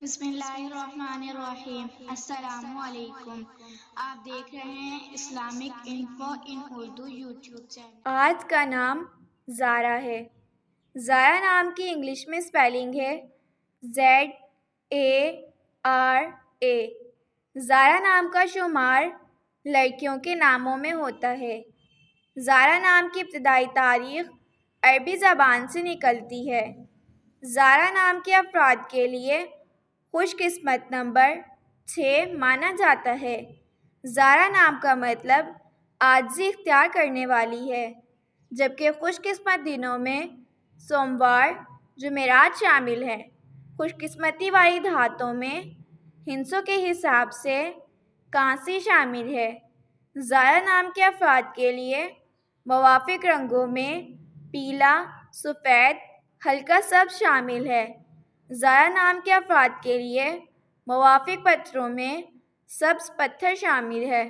بسم اللہ الرحمن الرحیم۔ السلام علیکم۔ آپ دیکھ رہے ہیں اسلامک انفو ان اردو یوٹیوب چینل۔ آج کا نام زارا ہے۔ زارا نام کی انگلش میں سپیلنگ ہے ZARA۔ زارا نام کا شمار لڑکیوں کے ناموں میں ہوتا ہے۔ زارا نام کی ابتدائی تاریخ عربی زبان سے نکلتی ہے۔ زارا نام کے افراد کے لیے خوش قسمت نمبر 6 مانا جاتا ہے۔ زارا نام کا مطلب عاجزی اختیار کرنے والی ہے، جبکہ خوش قسمت دنوں میں سوموار، جمعرات شامل ہیں۔ خوش قسمتی والی دھاتوں میں ہندسوں کے حساب سے کانسی شامل ہے۔ زارا نام کے افراد کے لیے موافق رنگوں میں پیلا، سفید، ہلکا سبز شامل ہے۔ زارا نام کے افراد کے لیے موافق پتھروں میں سبز پتھر شامل ہے۔